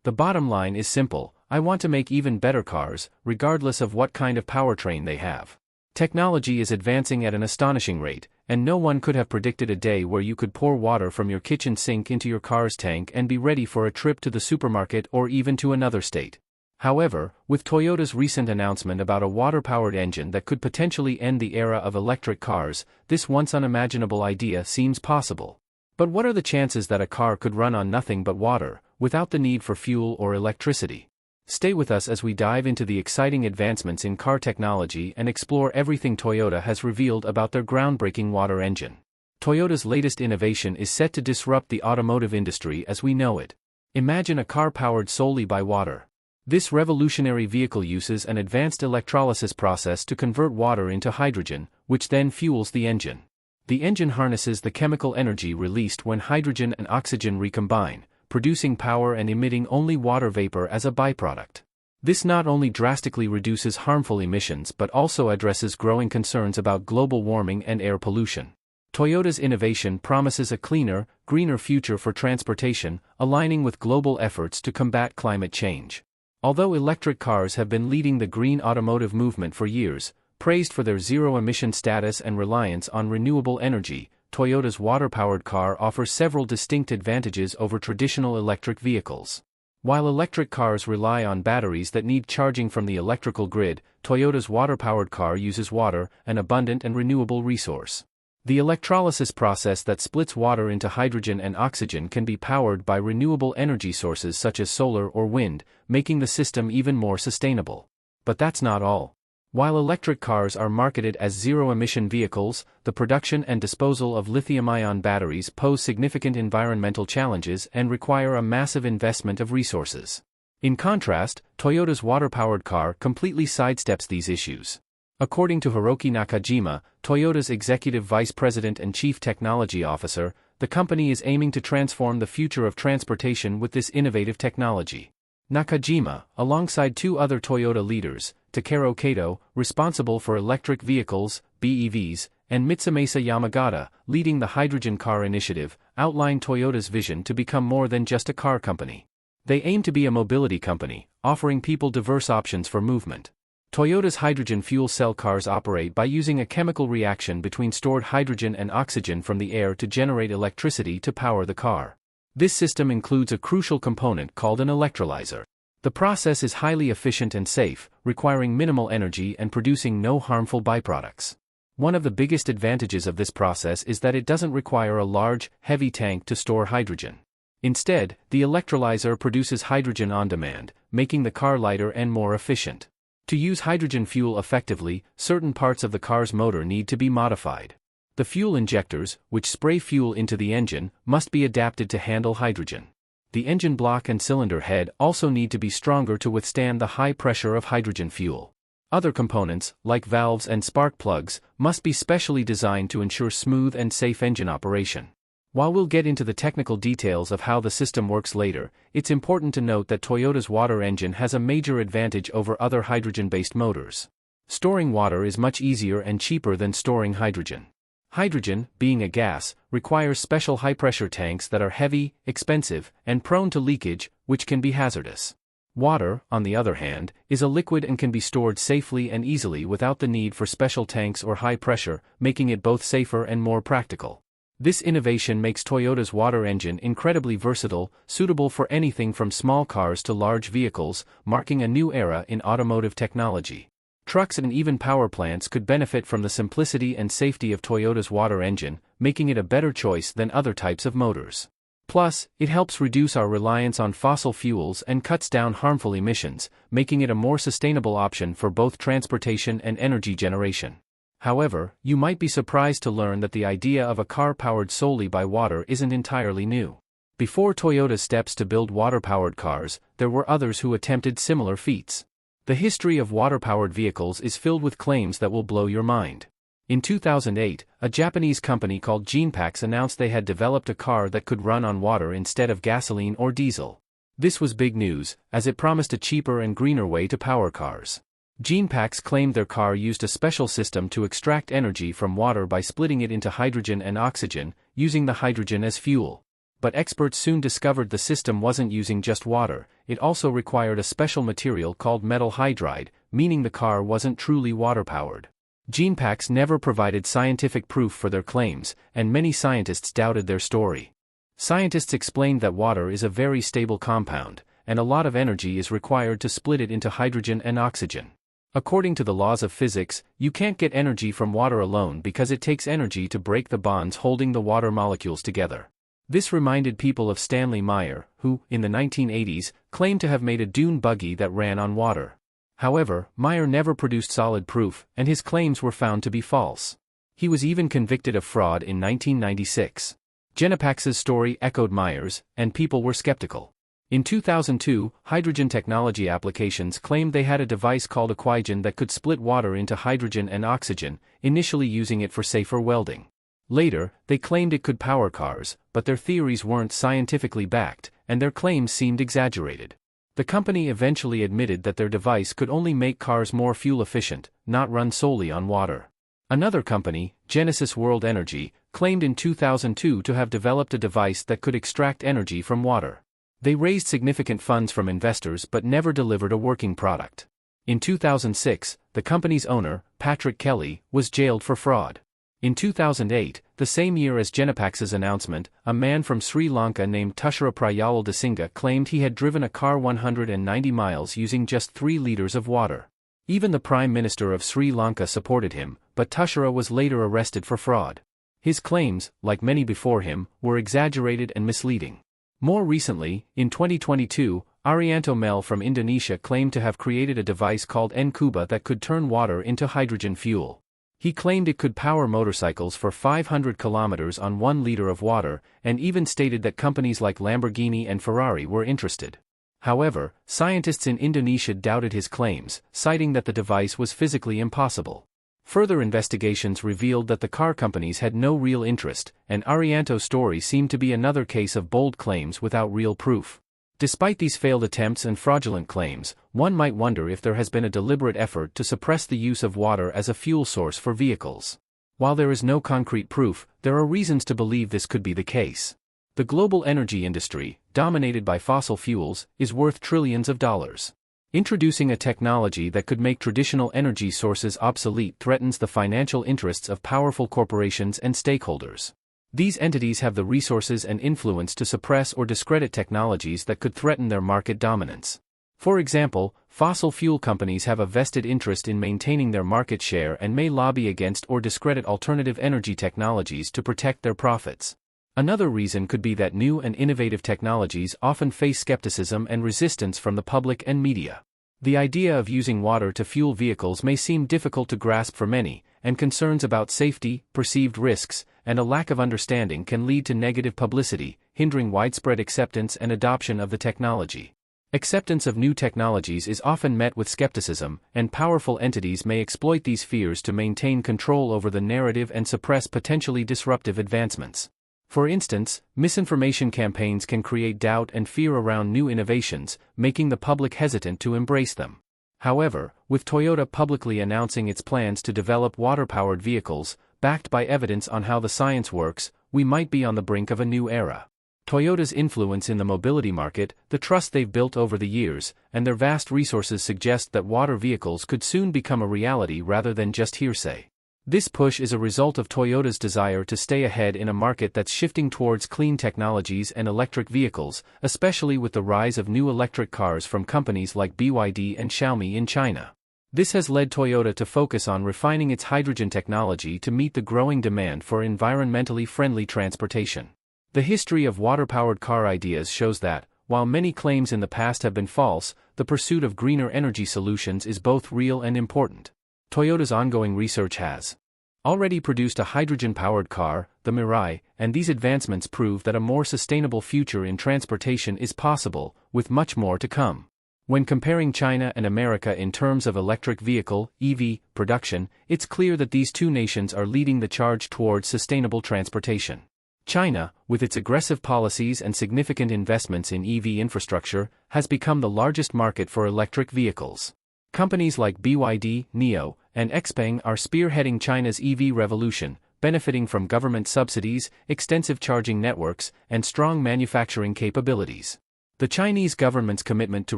The bottom line is simple: I want to make even better cars, regardless of what kind of powertrain they have. Technology is advancing at an astonishing rate, and no one could have predicted a day where you could pour water from your kitchen sink into your car's tank and be ready for a trip to the supermarket or even to another state. However, with Toyota's recent announcement about a water-powered engine that could potentially end the era of electric cars, this once unimaginable idea seems possible. But what are the chances that a car could run on nothing but water, without the need for fuel or electricity? Stay with us as we dive into the exciting advancements in car technology and explore everything Toyota has revealed about their groundbreaking water engine. Toyota's latest innovation is set to disrupt the automotive industry as we know it. Imagine a car powered solely by water. This revolutionary vehicle uses an advanced electrolysis process to convert water into hydrogen, which then fuels the engine. The engine harnesses the chemical energy released when hydrogen and oxygen recombine, producing power and emitting only water vapor as a byproduct. This not only drastically reduces harmful emissions but also addresses growing concerns about global warming and air pollution. Toyota's innovation promises a cleaner, greener future for transportation, aligning with global efforts to combat climate change. Although electric cars have been leading the green automotive movement for years, praised for their zero-emission status and reliance on renewable energy, Toyota's water-powered car offers several distinct advantages over traditional electric vehicles. While electric cars rely on batteries that need charging from the electrical grid, Toyota's water-powered car uses water, an abundant and renewable resource. The electrolysis process that splits water into hydrogen and oxygen can be powered by renewable energy sources such as solar or wind, making the system even more sustainable. But that's not all. While electric cars are marketed as zero-emission vehicles, the production and disposal of lithium-ion batteries pose significant environmental challenges and require a massive investment of resources. In contrast, Toyota's water-powered car completely sidesteps these issues. According to Hiroki Nakajima, Toyota's executive vice president and chief technology officer, the company is aiming to transform the future of transportation with this innovative technology. Nakajima, alongside two other Toyota leaders, Takeru Kato, responsible for electric vehicles, BEVs, and Mitsumasa Yamagata, leading the hydrogen car initiative, outlined Toyota's vision to become more than just a car company. They aim to be a mobility company, offering people diverse options for movement. Toyota's hydrogen fuel cell cars operate by using a chemical reaction between stored hydrogen and oxygen from the air to generate electricity to power the car. This system includes a crucial component called an electrolyzer. The process is highly efficient and safe, requiring minimal energy and producing no harmful byproducts. One of the biggest advantages of this process is that it doesn't require a large, heavy tank to store hydrogen. Instead, the electrolyzer produces hydrogen on demand, making the car lighter and more efficient. To use hydrogen fuel effectively, certain parts of the car's motor need to be modified. The fuel injectors, which spray fuel into the engine, must be adapted to handle hydrogen. The engine block and cylinder head also need to be stronger to withstand the high pressure of hydrogen fuel. Other components, like valves and spark plugs, must be specially designed to ensure smooth and safe engine operation. While we'll get into the technical details of how the system works later, it's important to note that Toyota's water engine has a major advantage over other hydrogen-based motors. Storing water is much easier and cheaper than storing hydrogen. Hydrogen, being a gas, requires special high-pressure tanks that are heavy, expensive, and prone to leakage, which can be hazardous. Water, on the other hand, is a liquid and can be stored safely and easily without the need for special tanks or high pressure, making it both safer and more practical. This innovation makes Toyota's water engine incredibly versatile, suitable for anything from small cars to large vehicles, marking a new era in automotive technology. Trucks and even power plants could benefit from the simplicity and safety of Toyota's water engine, making it a better choice than other types of motors. Plus, it helps reduce our reliance on fossil fuels and cuts down harmful emissions, making it a more sustainable option for both transportation and energy generation. However, you might be surprised to learn that the idea of a car powered solely by water isn't entirely new. Before Toyota steps to build water-powered cars, there were others who attempted similar feats. The history of water-powered vehicles is filled with claims that will blow your mind. In 2008, a Japanese company called Genpax announced they had developed a car that could run on water instead of gasoline or diesel. This was big news, as it promised a cheaper and greener way to power cars. Genpax claimed their car used a special system to extract energy from water by splitting it into hydrogen and oxygen, using the hydrogen as fuel. but experts soon discovered the system wasn't using just water, it also required a special material called metal hydride, meaning the car wasn't truly water-powered. Genepacks never provided scientific proof for their claims, and many scientists doubted their story. Scientists explained that water is a very stable compound, and a lot of energy is required to split it into hydrogen and oxygen. According to the laws of physics, you can't get energy from water alone because it takes energy to break the bonds holding the water molecules together. This reminded people of Stanley Meyer, who, in the 1980s, claimed to have made a dune buggy that ran on water. However, Meyer never produced solid proof, and his claims were found to be false. He was even convicted of fraud in 1996. Genepax's story echoed Meyer's, and people were skeptical. In 2002, hydrogen technology applications claimed they had a device called Aquogen that could split water into hydrogen and oxygen, initially using it for safer welding. Later, they claimed it could power cars, but their theories weren't scientifically backed, and their claims seemed exaggerated. The company eventually admitted that their device could only make cars more fuel efficient, not run solely on water. Another company, Genesis World Energy, claimed in 2002 to have developed a device that could extract energy from water. They raised significant funds from investors but never delivered a working product. In 2006, the company's owner, Patrick Kelly, was jailed for fraud. In 2008, the same year as Genepax's announcement, a man from Sri Lanka named Tushara Prayal Desinga claimed he had driven a car 190 miles using just 3 liters of water. Even the Prime Minister of Sri Lanka supported him, but Tushara was later arrested for fraud. His claims, like many before him, were exaggerated and misleading. More recently, in 2022, Arianto Mel from Indonesia claimed to have created a device called Nkuba that could turn water into hydrogen fuel. He claimed it could power motorcycles for 500 kilometers on 1 liter of water, and even stated that companies like Lamborghini and Ferrari were interested. However, scientists in Indonesia doubted his claims, citing that the device was physically impossible. Further investigations revealed that the car companies had no real interest, and Arianto's story seemed to be another case of bold claims without real proof. Despite these failed attempts and fraudulent claims, one might wonder if there has been a deliberate effort to suppress the use of water as a fuel source for vehicles. While there is no concrete proof, there are reasons to believe this could be the case. The global energy industry, dominated by fossil fuels, is worth trillions of dollars. Introducing a technology that could make traditional energy sources obsolete threatens the financial interests of powerful corporations and stakeholders. These entities have the resources and influence to suppress or discredit technologies that could threaten their market dominance. For example, fossil fuel companies have a vested interest in maintaining their market share and may lobby against or discredit alternative energy technologies to protect their profits. Another reason could be that new and innovative technologies often face skepticism and resistance from the public and media. The idea of using water to fuel vehicles may seem difficult to grasp for many, and concerns about safety, perceived risks, and a lack of understanding can lead to negative publicity, hindering widespread acceptance and adoption of the technology. Acceptance of new technologies is often met with skepticism, and powerful entities may exploit these fears to maintain control over the narrative and suppress potentially disruptive advancements. For instance, misinformation campaigns can create doubt and fear around new innovations, making the public hesitant to embrace them. However, with Toyota publicly announcing its plans to develop water-powered vehicles, backed by evidence on how the science works, we might be on the brink of a new era. Toyota's influence in the mobility market, the trust they've built over the years, and their vast resources suggest that water vehicles could soon become a reality rather than just hearsay. This push is a result of Toyota's desire to stay ahead in a market that's shifting towards clean technologies and electric vehicles, especially with the rise of new electric cars from companies like BYD and Xiaomi in China. This has led Toyota to focus on refining its hydrogen technology to meet the growing demand for environmentally friendly transportation. The history of water-powered car ideas shows that, while many claims in the past have been false, the pursuit of greener energy solutions is both real and important. Toyota's ongoing research has already produced a hydrogen-powered car, the Mirai, and these advancements prove that a more sustainable future in transportation is possible, with much more to come. When comparing China and America in terms of electric vehicle (EV) production, it's clear that these two nations are leading the charge towards sustainable transportation. China, with its aggressive policies and significant investments in EV infrastructure, has become the largest market for electric vehicles. Companies like BYD, NIO, and XPeng are spearheading China's EV revolution, benefiting from government subsidies, extensive charging networks, and strong manufacturing capabilities. The Chinese government's commitment to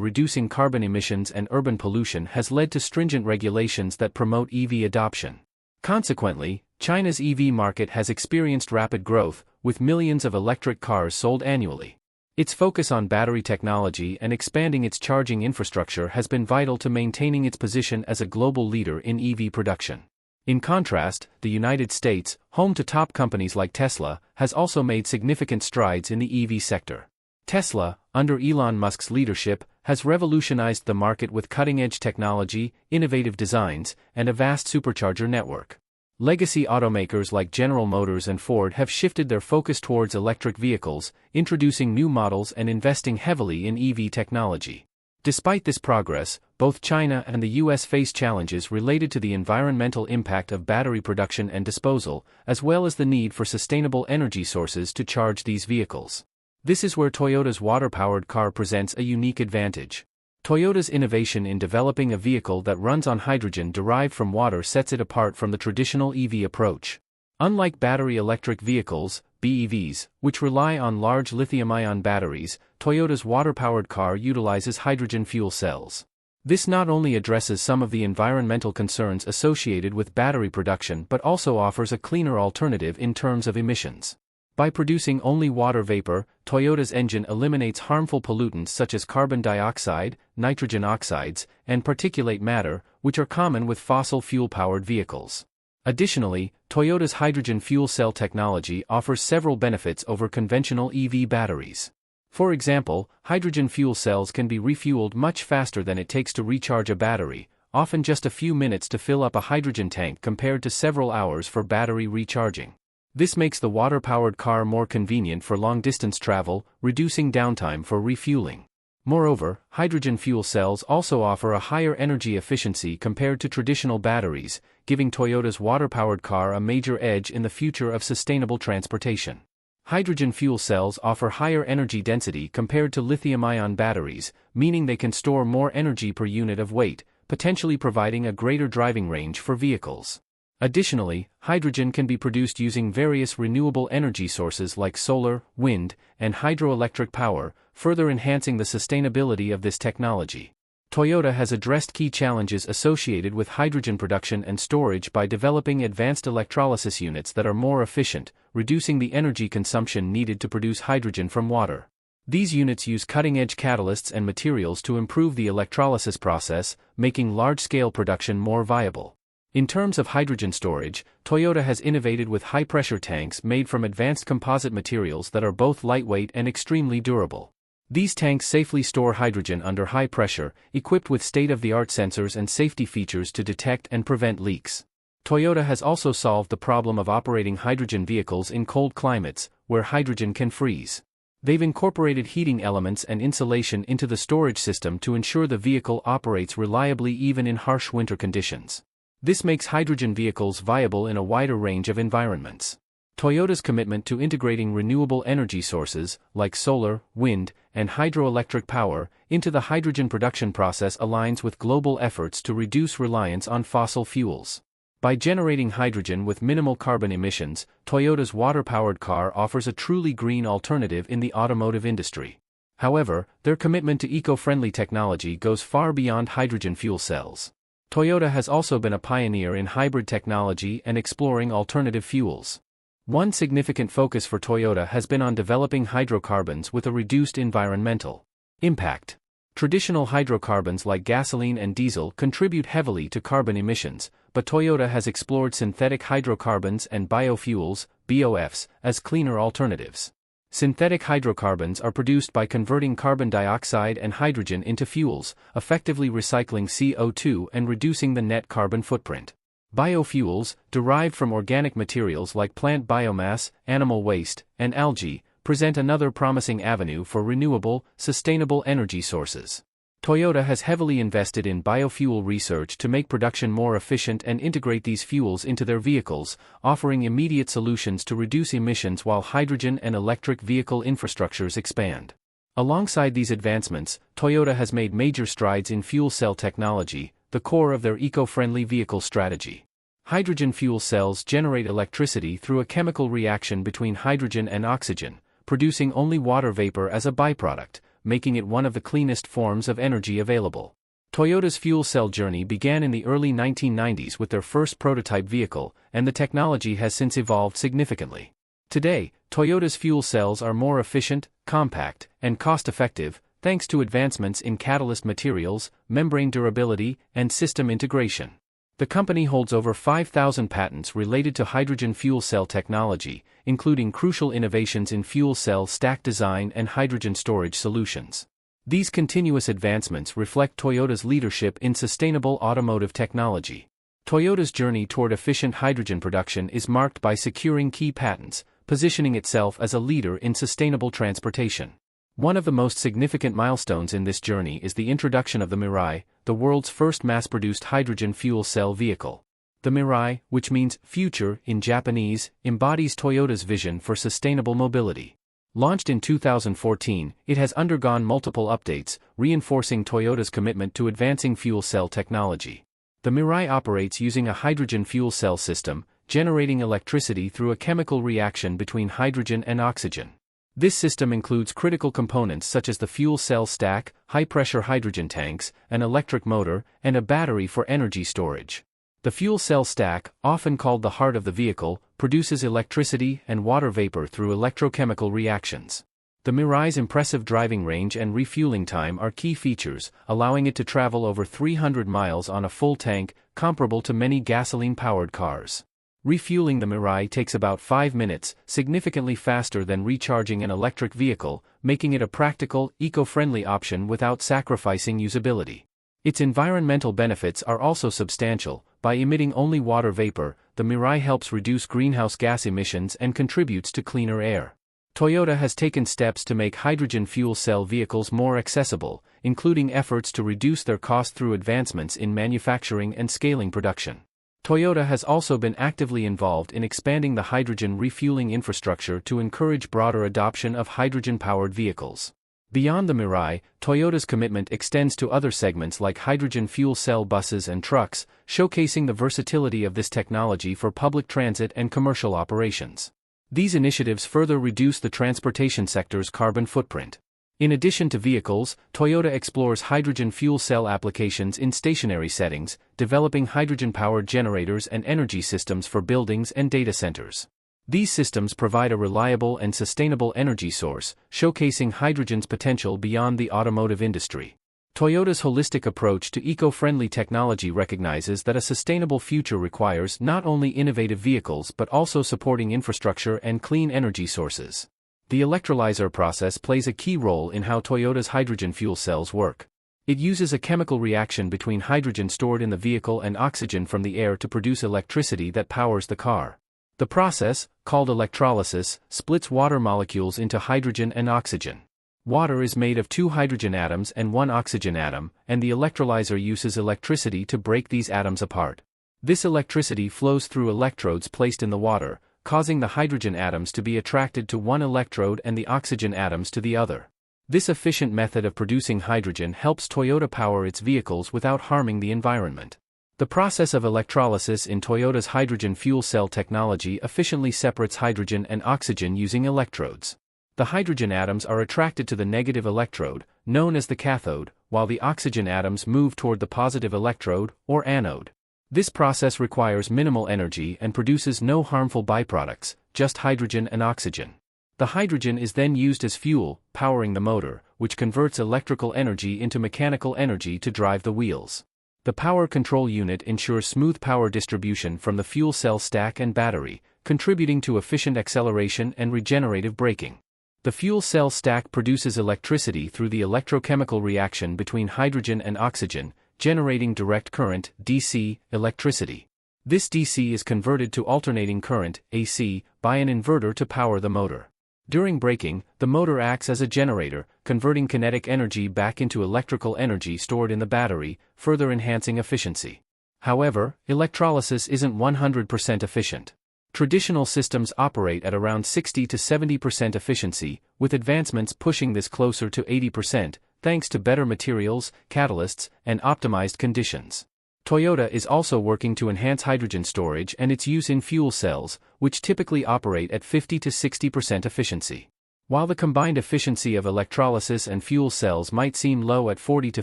reducing carbon emissions and urban pollution has led to stringent regulations that promote EV adoption. Consequently, China's EV market has experienced rapid growth, with millions of electric cars sold annually. Its focus on battery technology and expanding its charging infrastructure has been vital to maintaining its position as a global leader in EV production. In contrast, the United States, home to top companies like Tesla, has also made significant strides in the EV sector. Tesla, under Elon Musk's leadership, has revolutionized the market with cutting-edge technology, innovative designs, and a vast supercharger network. Legacy automakers like General Motors and Ford have shifted their focus towards electric vehicles, introducing new models and investing heavily in EV technology. Despite this progress, both China and the US face challenges related to the environmental impact of battery production and disposal, as well as the need for sustainable energy sources to charge these vehicles. This is where Toyota's water-powered car presents a unique advantage. Toyota's innovation in developing a vehicle that runs on hydrogen derived from water sets it apart from the traditional EV approach. Unlike battery electric vehicles, BEVs, which rely on large lithium-ion batteries, Toyota's water-powered car utilizes hydrogen fuel cells. This not only addresses some of the environmental concerns associated with battery production but also offers a cleaner alternative in terms of emissions. By producing only water vapor, Toyota's engine eliminates harmful pollutants such as carbon dioxide, nitrogen oxides, and particulate matter, which are common with fossil fuel-powered vehicles. Additionally, Toyota's hydrogen fuel cell technology offers several benefits over conventional EV batteries. For example, hydrogen fuel cells can be refueled much faster than it takes to recharge a battery, often just a few minutes to fill up a hydrogen tank compared to several hours for battery recharging. This makes the water-powered car more convenient for long-distance travel, reducing downtime for refueling. Moreover, hydrogen fuel cells also offer a higher energy efficiency compared to traditional batteries, giving Toyota's water-powered car a major edge in the future of sustainable transportation. Hydrogen fuel cells offer higher energy density compared to lithium-ion batteries, meaning they can store more energy per unit of weight, potentially providing a greater driving range for vehicles. Additionally, hydrogen can be produced using various renewable energy sources like solar, wind, and hydroelectric power, further enhancing the sustainability of this technology. Toyota has addressed key challenges associated with hydrogen production and storage by developing advanced electrolysis units that are more efficient, reducing the energy consumption needed to produce hydrogen from water. These units use cutting-edge catalysts and materials to improve the electrolysis process, making large-scale production more viable. In terms of hydrogen storage, Toyota has innovated with high-pressure tanks made from advanced composite materials that are both lightweight and extremely durable. These tanks safely store hydrogen under high pressure, equipped with state-of-the-art sensors and safety features to detect and prevent leaks. Toyota has also solved the problem of operating hydrogen vehicles in cold climates, where hydrogen can freeze. They've incorporated heating elements and insulation into the storage system to ensure the vehicle operates reliably even in harsh winter conditions. This makes hydrogen vehicles viable in a wider range of environments. Toyota's commitment to integrating renewable energy sources, like solar, wind, and hydroelectric power, into the hydrogen production process aligns with global efforts to reduce reliance on fossil fuels. By generating hydrogen with minimal carbon emissions, Toyota's water-powered car offers a truly green alternative in the automotive industry. However, their commitment to eco-friendly technology goes far beyond hydrogen fuel cells. Toyota has also been a pioneer in hybrid technology and exploring alternative fuels. One significant focus for Toyota has been on developing hydrocarbons with a reduced environmental impact. Traditional hydrocarbons like gasoline and diesel contribute heavily to carbon emissions, but Toyota has explored synthetic hydrocarbons and biofuels, BOFs, as cleaner alternatives. Synthetic hydrocarbons are produced by converting carbon dioxide and hydrogen into fuels, effectively recycling CO2 and reducing the net carbon footprint. Biofuels, derived from organic materials like plant biomass, animal waste, and algae, present another promising avenue for renewable, sustainable energy sources. Toyota has heavily invested in biofuel research to make production more efficient and integrate these fuels into their vehicles, offering immediate solutions to reduce emissions while hydrogen and electric vehicle infrastructures expand. Alongside these advancements, Toyota has made major strides in fuel cell technology, the core of their eco-friendly vehicle strategy. Hydrogen fuel cells generate electricity through a chemical reaction between hydrogen and oxygen, producing only water vapor as a byproduct, making it one of the cleanest forms of energy available. Toyota's fuel cell journey began in the early 1990s with their first prototype vehicle, and the technology has since evolved significantly. Today, Toyota's fuel cells are more efficient, compact, and cost-effective, thanks to advancements in catalyst materials, membrane durability, and system integration. The company holds over 5,000 patents related to hydrogen fuel cell technology, including crucial innovations in fuel cell stack design and hydrogen storage solutions. These continuous advancements reflect Toyota's leadership in sustainable automotive technology. Toyota's journey toward efficient hydrogen production is marked by securing key patents, positioning itself as a leader in sustainable transportation. One of the most significant milestones in this journey is the introduction of the Mirai, the world's first mass-produced hydrogen fuel cell vehicle. The Mirai, which means future in Japanese, embodies Toyota's vision for sustainable mobility. Launched in 2014, it has undergone multiple updates, reinforcing Toyota's commitment to advancing fuel cell technology. The Mirai operates using a hydrogen fuel cell system, generating electricity through a chemical reaction between hydrogen and oxygen. This system includes critical components such as the fuel cell stack, high-pressure hydrogen tanks, an electric motor, and a battery for energy storage. The fuel cell stack, often called the heart of the vehicle, produces electricity and water vapor through electrochemical reactions. The Mirai's impressive driving range and refueling time are key features, allowing it to travel over 300 miles on a full tank, comparable to many gasoline-powered cars. Refueling the Mirai takes about 5 minutes, significantly faster than recharging an electric vehicle, making it a practical, eco-friendly option without sacrificing usability. Its environmental benefits are also substantial. By emitting only water vapor, the Mirai helps reduce greenhouse gas emissions and contributes to cleaner air. Toyota has taken steps to make hydrogen fuel cell vehicles more accessible, including efforts to reduce their cost through advancements in manufacturing and scaling production. Toyota has also been actively involved in expanding the hydrogen refueling infrastructure to encourage broader adoption of hydrogen-powered vehicles. Beyond the Mirai, Toyota's commitment extends to other segments like hydrogen fuel cell buses and trucks, showcasing the versatility of this technology for public transit and commercial operations. These initiatives further reduce the transportation sector's carbon footprint. In addition to vehicles, Toyota explores hydrogen fuel cell applications in stationary settings, developing hydrogen-powered generators and energy systems for buildings and data centers. These systems provide a reliable and sustainable energy source, showcasing hydrogen's potential beyond the automotive industry. Toyota's holistic approach to eco-friendly technology recognizes that a sustainable future requires not only innovative vehicles but also supporting infrastructure and clean energy sources. The electrolyzer process plays a key role in how Toyota's hydrogen fuel cells work. It uses a chemical reaction between hydrogen stored in the vehicle and oxygen from the air to produce electricity that powers the car. The process, called electrolysis, splits water molecules into hydrogen and oxygen. Water is made of 2 hydrogen atoms and 1 oxygen atom, and the electrolyzer uses electricity to break these atoms apart. This electricity flows through electrodes placed in the water, causing the hydrogen atoms to be attracted to one electrode and the oxygen atoms to the other. This efficient method of producing hydrogen helps Toyota power its vehicles without harming the environment. The process of electrolysis in Toyota's hydrogen fuel cell technology efficiently separates hydrogen and oxygen using electrodes. The hydrogen atoms are attracted to the negative electrode, known as the cathode, while the oxygen atoms move toward the positive electrode, or anode. This process requires minimal energy and produces no harmful byproducts, just hydrogen and oxygen. The hydrogen is then used as fuel, powering the motor, which converts electrical energy into mechanical energy to drive the wheels. The power control unit ensures smooth power distribution from the fuel cell stack and battery, contributing to efficient acceleration and regenerative braking. The fuel cell stack produces electricity through the electrochemical reaction between hydrogen and oxygen, generating direct current, DC, electricity. This DC is converted to alternating current, AC, by an inverter to power the motor. During braking, the motor acts as a generator, converting kinetic energy back into electrical energy stored in the battery, further enhancing efficiency. However, electrolysis isn't 100% efficient. Traditional systems operate at around 60 to 70% efficiency, with advancements pushing this closer to 80%, thanks to better materials, catalysts, and optimized conditions. Toyota is also working to enhance hydrogen storage and its use in fuel cells, which typically operate at 50 to 60% efficiency. While the combined efficiency of electrolysis and fuel cells might seem low at 40 to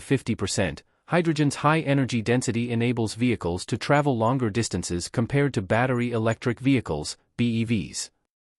50%, hydrogen's high energy density enables vehicles to travel longer distances compared to battery electric vehicles, BEVs.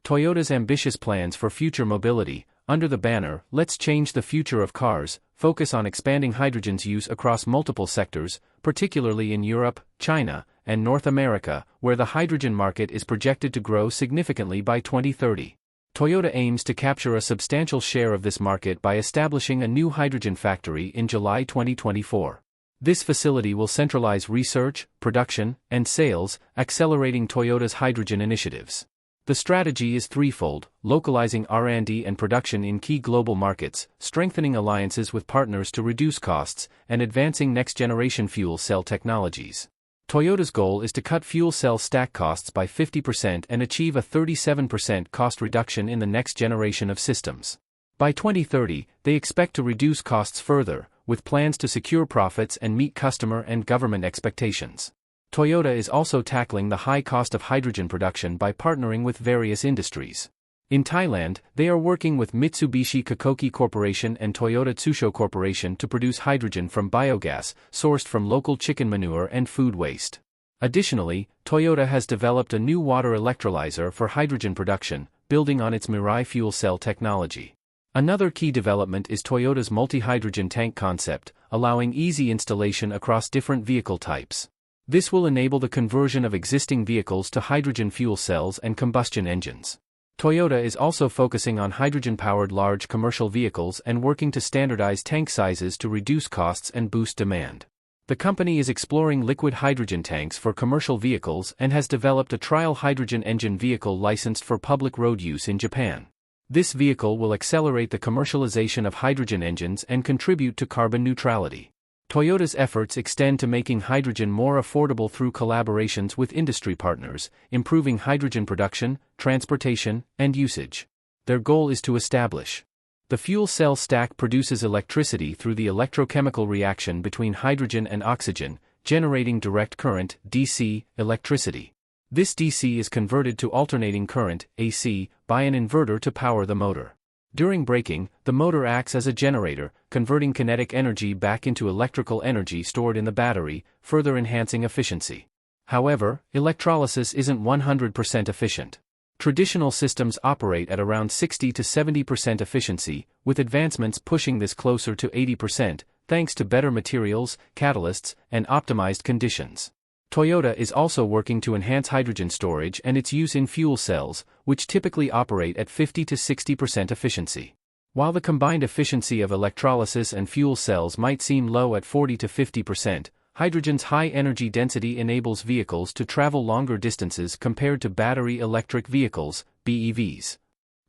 Toyota's ambitious plans for future mobility, under the banner, "Let's change the future of cars," focus on expanding hydrogen's use across multiple sectors, particularly in Europe, China, and North America, where the hydrogen market is projected to grow significantly by 2030. Toyota aims to capture a substantial share of this market by establishing a new hydrogen factory in July 2024. This facility will centralize research, production, and sales, accelerating Toyota's hydrogen initiatives. The strategy is threefold: localizing R&D and production in key global markets, strengthening alliances with partners to reduce costs, and advancing next-generation fuel cell technologies. Toyota's goal is to cut fuel cell stack costs by 50% and achieve a 37% cost reduction in the next generation of systems. By 2030, they expect to reduce costs further, with plans to secure profits and meet customer and government expectations. Toyota is also tackling the high cost of hydrogen production by partnering with various industries. In Thailand, they are working with Mitsubishi Kokoki Corporation and Toyota Tsusho Corporation to produce hydrogen from biogas, sourced from local chicken manure and food waste. Additionally, Toyota has developed a new water electrolyzer for hydrogen production, building on its Mirai fuel cell technology. Another key development is Toyota's multi-hydrogen tank concept, allowing easy installation across different vehicle types. This will enable the conversion of existing vehicles to hydrogen fuel cells and combustion engines. Toyota is also focusing on hydrogen-powered large commercial vehicles and working to standardize tank sizes to reduce costs and boost demand. The company is exploring liquid hydrogen tanks for commercial vehicles and has developed a trial hydrogen engine vehicle licensed for public road use in Japan. This vehicle will accelerate the commercialization of hydrogen engines and contribute to carbon neutrality. Toyota's efforts extend to making hydrogen more affordable through collaborations with industry partners, improving hydrogen production, transportation, and usage. Their goal is to establish: the fuel cell stack produces electricity through the electrochemical reaction between hydrogen and oxygen, generating direct current, DC, electricity. This DC is converted to alternating current, AC, by an inverter to power the motor. During braking, the motor acts as a generator, converting kinetic energy back into electrical energy stored in the battery, further enhancing efficiency. However, electrolysis isn't 100% efficient. Traditional systems operate at around 60 to 70% efficiency, with advancements pushing this closer to 80%, thanks to better materials, catalysts, and optimized conditions. Toyota is also working to enhance hydrogen storage and its use in fuel cells, which typically operate at 50 to 60% efficiency. While the combined efficiency of electrolysis and fuel cells might seem low at 40 to 50%, hydrogen's high energy density enables vehicles to travel longer distances compared to battery electric vehicles, BEVs.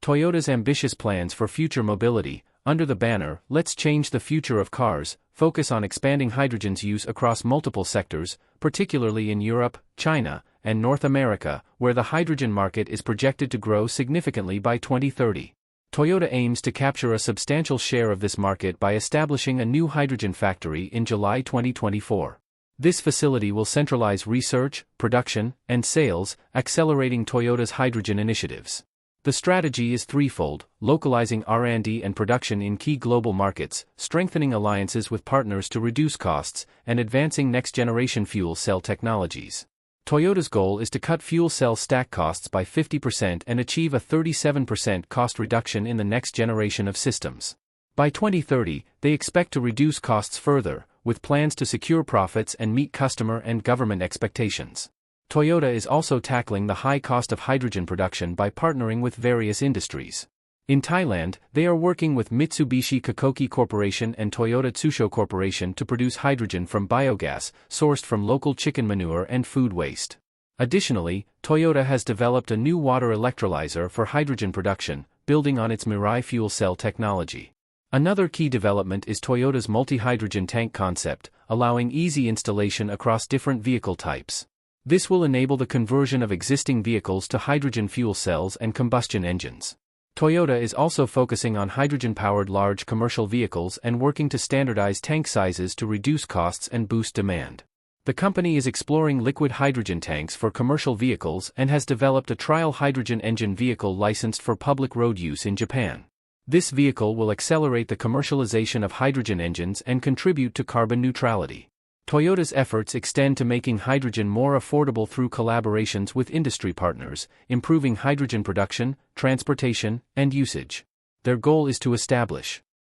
Toyota's ambitious plans for future mobility, under the banner, "Let's change the future of cars," focus on expanding hydrogen's use across multiple sectors, particularly in Europe, China, and North America, where the hydrogen market is projected to grow significantly by 2030. Toyota aims to capture a substantial share of this market by establishing a new hydrogen factory in July 2024. This facility will centralize research, production, and sales, accelerating Toyota's hydrogen initiatives. The strategy is threefold: localizing R&D and production in key global markets, strengthening alliances with partners to reduce costs, and advancing next-generation fuel cell technologies. Toyota's goal is to cut fuel cell stack costs by 50% and achieve a 37% cost reduction in the next generation of systems. By 2030, they expect to reduce costs further, with plans to secure profits and meet customer and government expectations. Toyota is also tackling the high cost of hydrogen production by partnering with various industries. In Thailand, they are working with Mitsubishi Kokoki Corporation and Toyota Tsusho Corporation to produce hydrogen from biogas, sourced from local chicken manure and food waste. Additionally, Toyota has developed a new water electrolyzer for hydrogen production, building on its Mirai fuel cell technology. Another key development is Toyota's multi-hydrogen tank concept, allowing easy installation across different vehicle types. This will enable the conversion of existing vehicles to hydrogen fuel cells and combustion engines. Toyota is also focusing on hydrogen-powered large commercial vehicles and working to standardize tank sizes to reduce costs and boost demand. The company is exploring liquid hydrogen tanks for commercial vehicles and has developed a trial hydrogen engine vehicle licensed for public road use in Japan. This vehicle will accelerate the commercialization of hydrogen engines and contribute to carbon neutrality. Toyota's efforts extend to making hydrogen more affordable through collaborations with industry partners, improving hydrogen production, transportation, and usage. Their goal is to establish